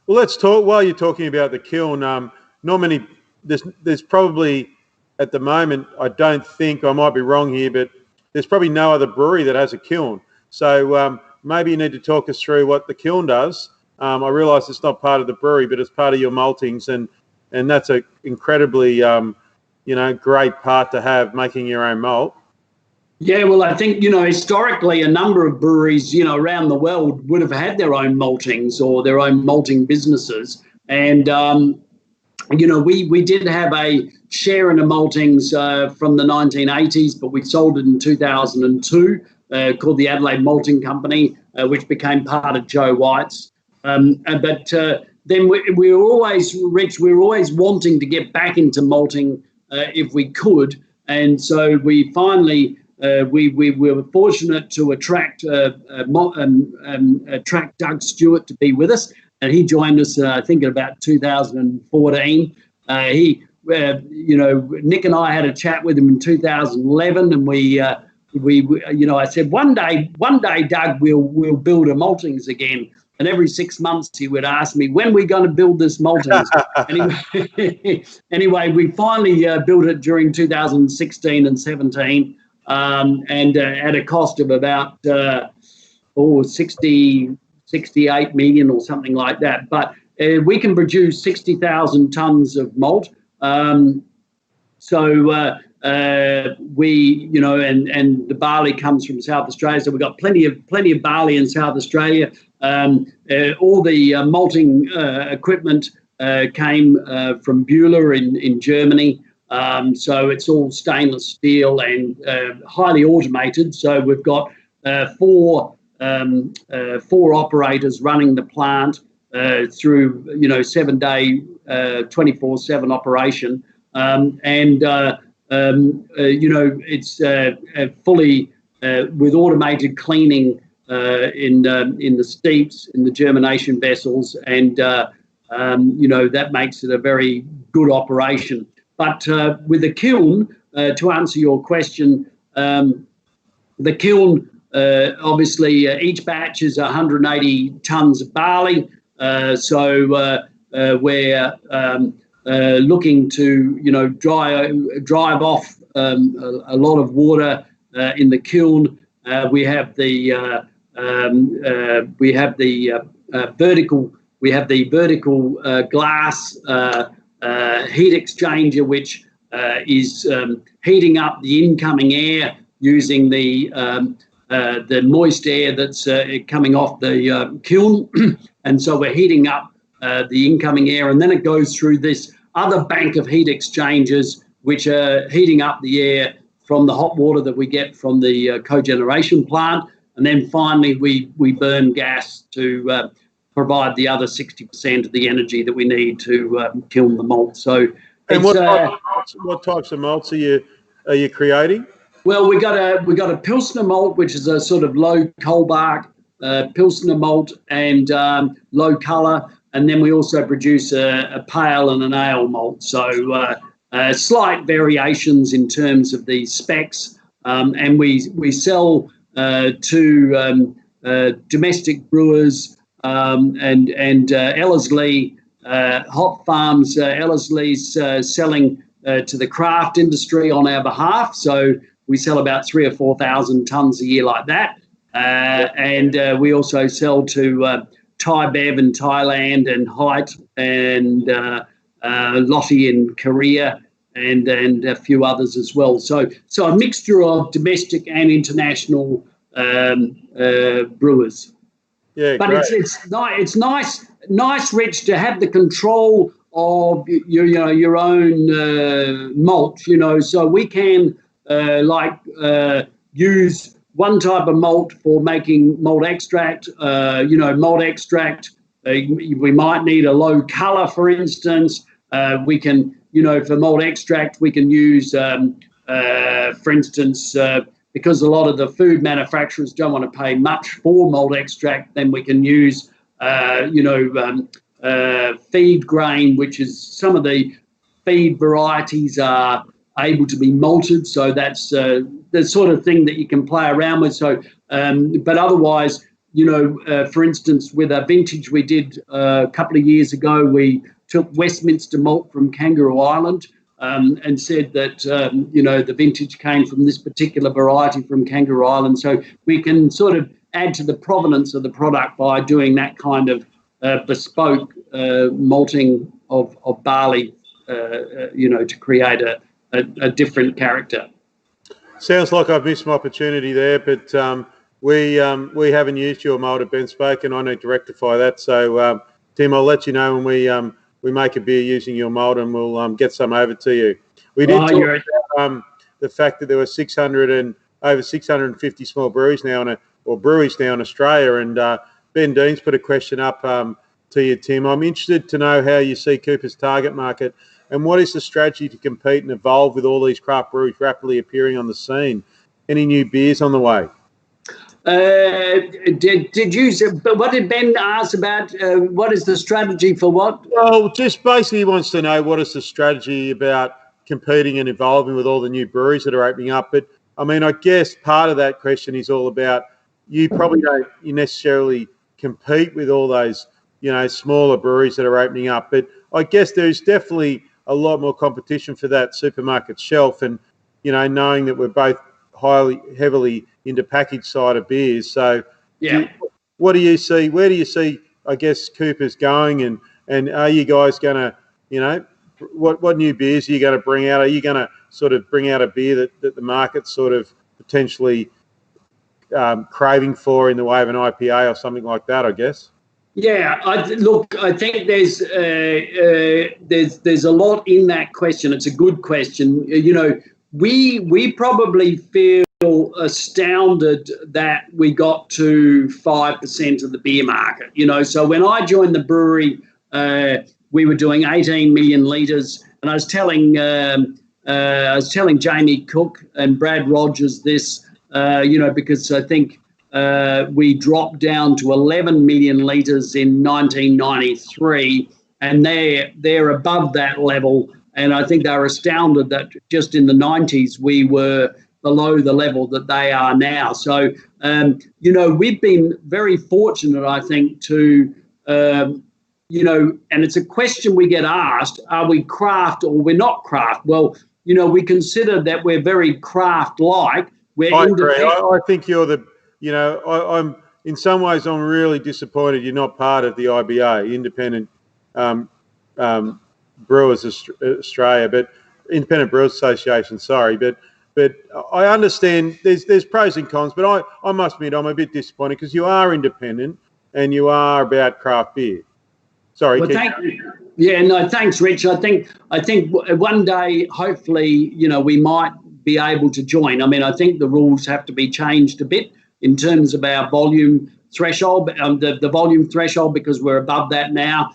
Well, let's talk, while you're talking about the kiln, not many, there's probably, at the moment, I don't think, I might be wrong here, but there's probably no other brewery that has a kiln. So maybe you need to talk us through what the kiln does. I realise it's not part of the brewery, but it's part of your maltings, and that's an incredibly, great part to have, making your own malt. Yeah, well, I think, historically, a number of breweries, around the world would have had their own maltings or their own malting businesses. And, we did have a share in the maltings from the 1980s, but we sold it in 2002, called the Adelaide Malting Company, which became part of Joe White's. But then we were always, Rich, we were always wanting to get back into malting if we could. And so we finally... we were fortunate to attract Doug Stewart to be with us, and he joined us, I think, in about 2014. Nick and I had a chat with him in 2011, and I said, one day, Doug, we'll build a maltings again. And every 6 months he would ask me, when are we going to build this maltings? Anyway, we finally built it during 2016 and 17. And at a cost of about 68 million or something like that. But we can produce 60,000 tonnes of malt. And the barley comes from South Australia. So we've got plenty of barley in South Australia. All the malting equipment came from Bühler in Germany. So it's all stainless steel and highly automated. So we've got four operators running the plant through 7-day 24/7 operation, it's fully with automated cleaning in the steeps, in the germination vessels, and that makes it a very good operation. But with the kiln, to answer your question, the kiln, obviously, each batch is 180 tonnes of barley. We're looking to, drive off a lot of water in the kiln. We have the vertical glass heat exchanger, which is heating up the incoming air using the moist air that's coming off the kiln. And so we're heating up the incoming air, and then it goes through this other bank of heat exchangers, which are heating up the air from the hot water that we get from the cogeneration plant. And then finally, we burn gas to provide the other 60% of the energy that we need to kiln the malt. So, and what types of malts are you creating? Well, we got a Pilsner malt, which is a sort of low coal bark Pilsner malt and low colour, and then we also produce a pale and an ale malt. So slight variations in terms of the specs, and we sell to domestic brewers and Ellerslie Hop Farms. Ellerslie's selling to the craft industry on our behalf. So we sell about 3,000 or 4,000 tonnes a year like that. And we also sell to Thai Bev in Thailand and Height and Lottie in Korea and a few others as well. So a mixture of domestic and international brewers. Yeah, but great. It's nice nice, Rich, to have the control of your own malt. So we can use one type of malt for making malt extract. Malt extract. We might need a low colour, for instance. We can, for malt extract, we can use, for instance, because a lot of the food manufacturers don't want to pay much for malt extract, then we can use, feed grain, which is some of the feed varieties are able to be malted. So that's the sort of thing that you can play around with. So, but otherwise, for instance, with a vintage we did a couple of years ago, we took Westminster malt from Kangaroo Island and said that, the vintage came from this particular variety from Kangaroo Island. So we can sort of add to the provenance of the product by doing that kind of bespoke malting of barley, to create a different character. Sounds like I've missed my opportunity there, but we haven't used your malt at Bent Brewers, and I need to rectify that. So, Tim, I'll let you know when we make a beer using your malt, and we'll get some over to you. We did talk about the fact that there were over 650 small breweries now breweries now in Australia, and Ben Dean's put a question up to you, Tim. I'm interested to know how you see Cooper's target market, and what is the strategy to compete and evolve with all these craft breweries rapidly appearing on the scene? Any new beers on the way? But what did Ben ask about? What is the strategy for what? Well, just basically he wants to know what is the strategy about competing and evolving with all the new breweries that are opening up. But I mean, I guess part of that question is all about you probably don't necessarily compete with all those, smaller breweries that are opening up. But I guess there's definitely a lot more competition for that supermarket shelf, and knowing that we're both heavily into packaged side of beers. So, what do you see? Where do you see, I guess, Cooper's going, and are you guys going to, what new beers are you going to bring out? Are you going to sort of bring out a beer that the market's sort of potentially craving for in the way of an IPA or something like that, I guess? Yeah, I think there's a lot in that question. It's a good question. We probably feel astounded that we got to 5% of the beer market. So when I joined the brewery, we were doing 18 million litres, and I was telling Jamie Cook and Brad Rogers this, because I think we dropped down to 11 million litres in 1993, and they're above that level. And I think they were astounded that just in the 90s we were below the level that they are now. So, we've been very fortunate, I think, to, and it's a question we get asked, are we craft or we're not craft? Well, we consider that we're very craft-like. I agree. I think you're I'm in some ways I'm really disappointed you're not part of the IBA, Independent Brewers Australia, but Independent Brewers Association. Sorry, but I understand there's pros and cons, but I must admit I'm a bit disappointed because you are independent and you are about craft beer. Sorry. Well, thanks, Rich. I think one day, hopefully, we might be able to join. I mean, I think the rules have to be changed a bit in terms of our volume threshold, the volume threshold, because we're above that now,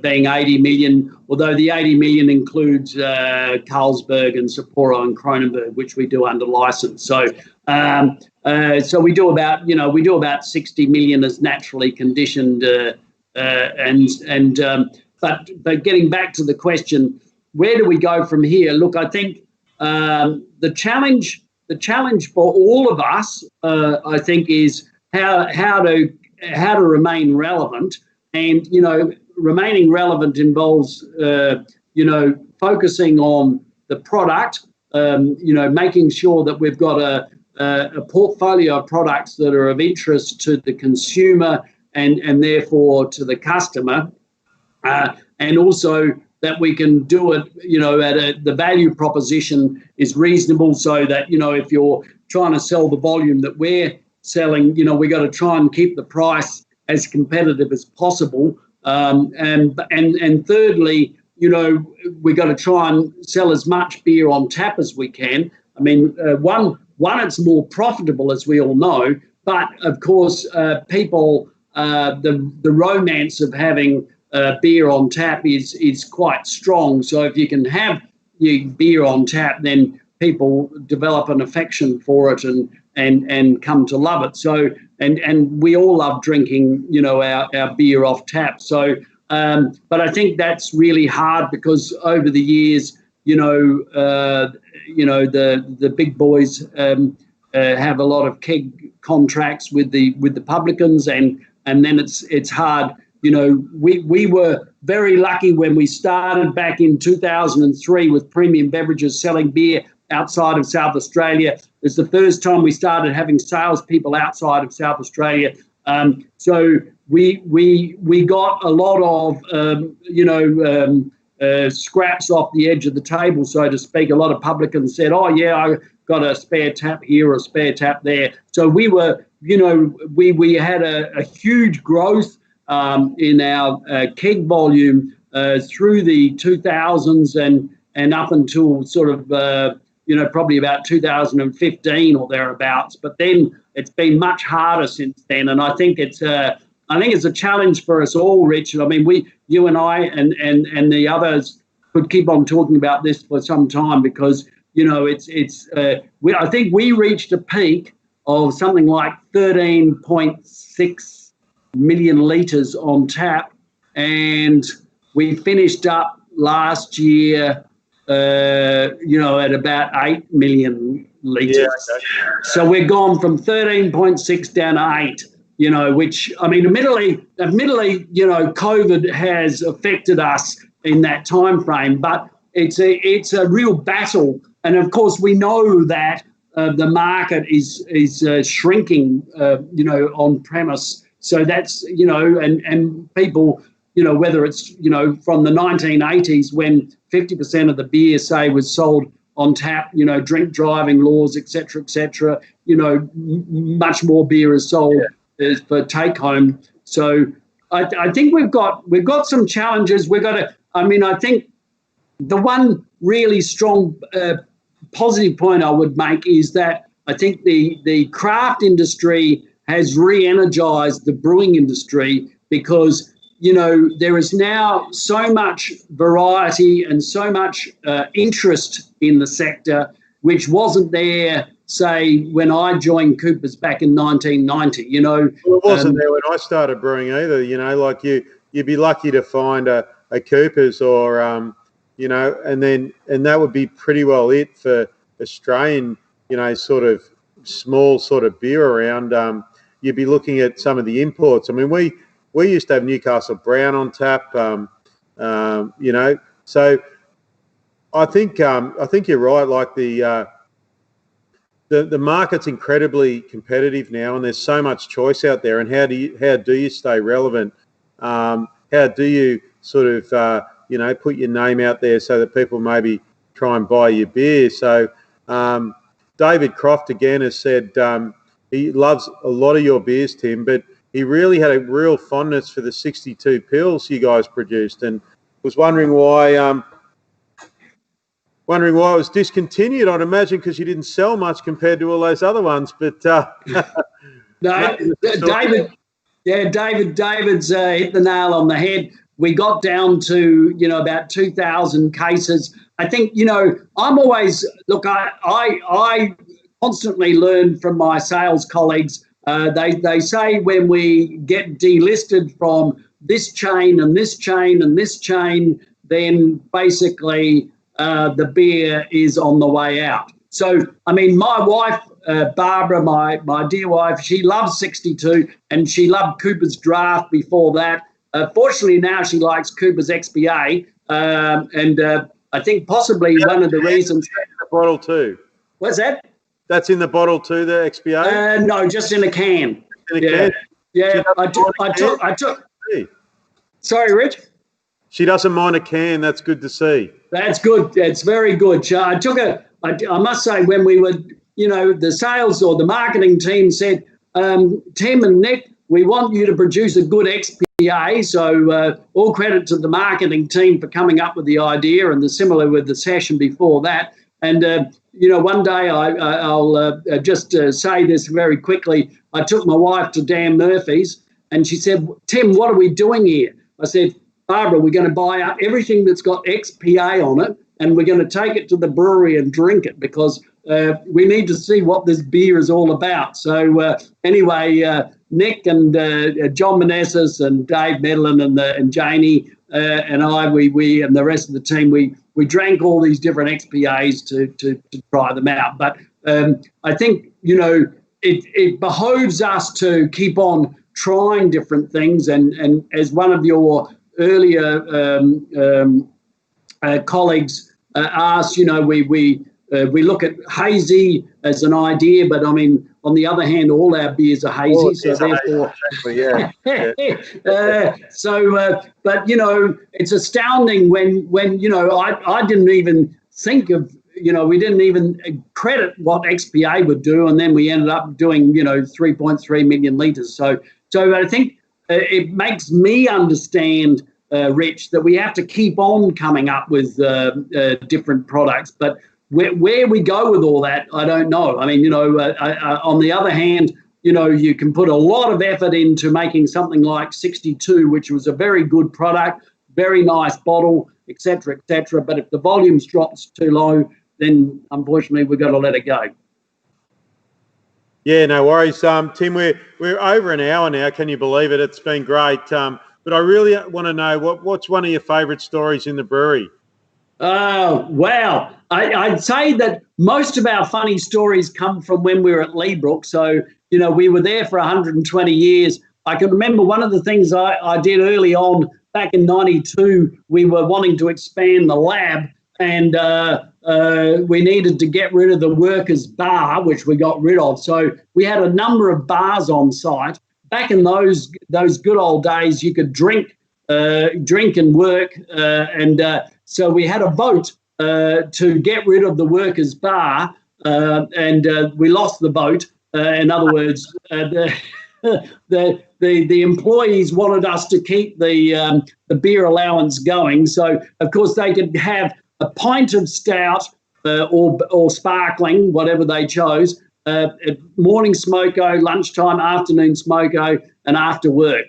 being 80 million, although the 80 million includes Carlsberg and Sapporo and Kronenbourg, which we do under license. So so we do about 60 million as naturally conditioned, but getting back to the question, where do we go from here? Look, I think the challenge for all of us, I think, is how to remain relevant. And remaining relevant involves focusing on the product, making sure that we've got a portfolio of products that are of interest to the consumer and therefore to the customer, and also that we can do it, at the value proposition is reasonable, so that, if you're trying to sell the volume that we're selling, we got to try and keep the price as competitive as possible, And thirdly, we got to try and sell as much beer on tap as we can. I mean, one, it's more profitable, as we all know, but of course, people, the romance of having beer on tap is quite strong. So if you can have your beer on tap, then people develop an affection for it and come to love it. So and we all love drinking, our beer off tap. So, but I think that's really hard because over the years, the big boys have a lot of keg contracts with the publicans, and then it's hard. We were very lucky when we started back in 2003 with Premium Beverages selling beer outside of South Australia. It's the first time we started having salespeople outside of South Australia. So we got a lot of scraps off the edge of the table, so to speak. A lot of publicans said, "Oh yeah, I got a spare tap here or a spare tap there." So we were, we had a huge growth in our keg volume through the 2000s and up until sort of probably about 2015 or thereabouts. But then it's been much harder since then, and I think it's a challenge for us all, Rich. I mean, you and I and the others could keep on talking about this for some time because I think we reached a peak of something like 13.6 million litres on tap, and we finished up last year at about 8 million litres. Yeah, okay. So we're gone from 13.6 down to 8, which, I mean, admittedly, COVID has affected us in that time frame, but it's a real battle. And of course, we know that the market is shrinking, on premise. So that's, and people, whether it's, from the 1980s when 50% of the beer, say, was sold on tap, drink driving laws, et cetera, much more beer is sold for take home. So I think we've got some challenges. I think the one really strong positive point I would make is that I think the craft industry has re-energized the brewing industry because, there is now so much variety and so much interest in the sector, which wasn't there, say, when I joined Coopers back in 1990, Well, it wasn't there when I started brewing either, like you'd be lucky to find a Coopers or, and that would be pretty well it for Australian, sort of small sort of beer around. You'd be looking at some of the imports. I mean, we used to have Newcastle Brown on tap, So I think you're right. Like the market's incredibly competitive now, and there's so much choice out there. And how do you stay relevant? How do you sort of put your name out there so that people maybe try and buy your beer? So David Croft again has said he loves a lot of your beers, Tim, but he really had a real fondness for the 62 pills you guys produced, and was wondering why it was discontinued. I'd imagine because you didn't sell much compared to all those other ones. But no, David's hit the nail on the head. We got down to about 2,000 cases. I think I'm always I constantly learn from my sales colleagues. They say when we get delisted from this chain and this chain and this chain, then basically the beer is on the way out. So, I mean, my wife, Barbara, my dear wife, she loves 62 and she loved Cooper's Draft before that. Fortunately, now she likes Cooper's XBA. And I think possibly one of the reasons... The bottle too. What's that? That's in the bottle too, the XBA? No, just in a can. In a can? Yeah, I took. Sorry, Rich? She doesn't mind a can. That's good to see. That's good. It's very good. I must say, when we were, the sales or the marketing team said, Tim and Nick, we want you to produce a good XPA. So all credit to the marketing team for coming up with the idea, and similar with the session before that. And, one day I'll just say this very quickly. I took my wife to Dan Murphy's, and she said, Tim, what are we doing here? I said, Barbara, we're going to buy up everything that's got XPA on it, and we're going to take it to the brewery and drink it, because we need to see what this beer is all about. So anyway, Nick and John Meneses and Dave Medlin and Janie and I, we and the rest of the team, we drank all these different XPAs to try them out. But I think, it behoves us to keep on trying different things. And as one of your earlier colleagues asked, we look at hazy as an idea, but I mean, on the other hand, all our beers are hazy, so therefore, yeah. But it's astounding when I didn't even think of, we didn't even credit what XPA would do, and then we ended up doing 3.3 million litres. So I think it makes me understand, Rich, that we have to keep on coming up with different products, but where we go with all that, I don't know. I mean, on the other hand, you can put a lot of effort into making something like 62, which was a very good product, very nice bottle, et cetera, but if the volumes drops too low, then unfortunately we've got to let it go. Yeah, no worries. Tim, we're over an hour now. Can you believe it? It's been great. But I really want to know what's one of your favourite stories in the brewery? Oh, wow. I'd say that most of our funny stories come from when we were at Leabrook. So, we were there for 120 years. I can remember one of the things I did early on back in 92, we were wanting to expand the lab, and we needed to get rid of the workers' bar, which we got rid of. So we had a number of bars on site. Back in those good old days, you could drink and work, so we had a vote to get rid of the workers' bar, and we lost the vote. In other words, the employees wanted us to keep the beer allowance going. So, of course, they could have a pint of stout or sparkling, whatever they chose, morning smoko, lunchtime, afternoon smoko, and after work.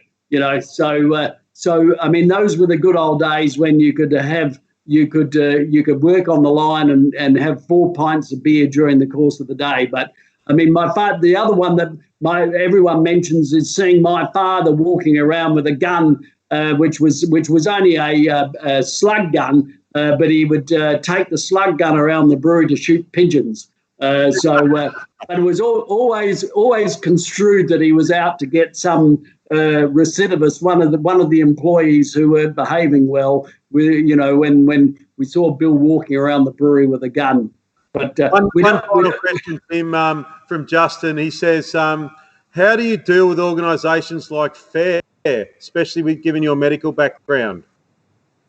So I mean, those were the good old days when you could work on the line and have 4 pints of beer during the course of the day. But I mean, the other one that everyone mentions is seeing my father walking around with a gun, which was only a slug gun, but he would take the slug gun around the brewery to shoot pigeons. But it was always construed that he was out to get some recidivist, one of the employees who were behaving well. When we saw Bill walking around the brewery with a gun. But one final question, Tim, from Justin. He says, "How do you deal with organisations like FAIR, especially with given your medical background?"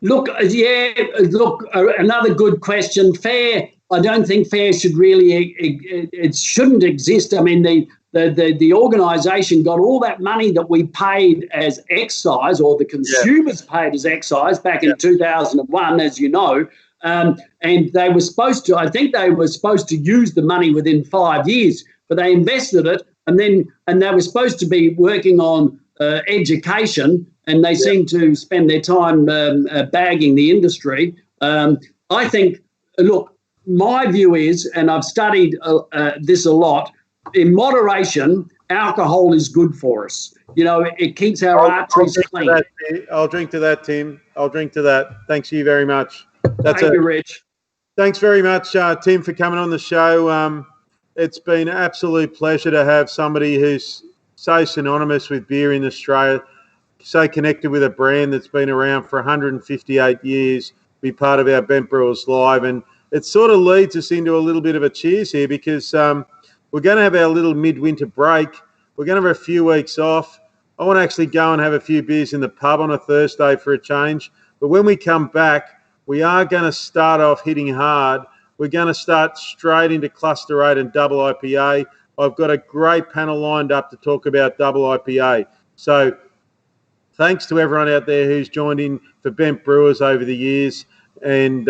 Look, another good question. FAIR. I don't think FAIR should really. It shouldn't exist. I mean, the organisation got all that money that we paid as excise, or the consumers paid as excise back in 2001, as you know, and they were supposed to. I think they were supposed to use the money within 5 years, but they invested it, and they were supposed to be working on education, and they seem to spend their time bagging the industry. I think, look, my view is, and I've studied this a lot, in moderation, alcohol is good for us. It keeps our arteries clean. I'll drink to that, Tim. I'll drink to that. Thanks you very much. Thank you, Rich. Thanks very much, Tim, for coming on the show. It's been an absolute pleasure to have somebody who's so synonymous with beer in Australia, so connected with a brand that's been around for 158 years, be part of our Bent Brewers Live. And it sort of leads us into a little bit of a cheers here, because we're going to have our little midwinter break. We're going to have a few weeks off. I want to actually go and have a few beers in the pub on a Thursday for a change. But when we come back, we are going to start off hitting hard. We're going to start straight into Cluster 8 and double IPA. I've got a great panel lined up to talk about double IPA. So thanks to everyone out there who's joined in for Bent Brewers over the years, and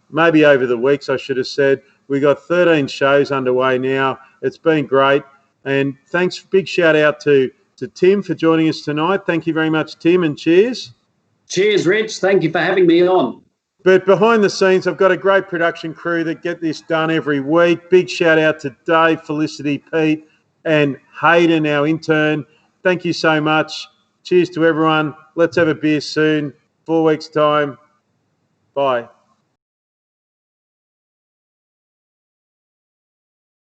maybe over the weeks, I should have said. We've got 13 shows underway now. It's been great. And thanks, big shout out to Tim for joining us tonight. Thank you very much, Tim, and cheers. Cheers, Rich. Thank you for having me on. But behind the scenes, I've got a great production crew that get this done every week. Big shout out to Dave, Felicity, Pete, and Hayden, our intern. Thank you so much. Cheers to everyone. Let's have a beer soon. 4 weeks' time. Bye.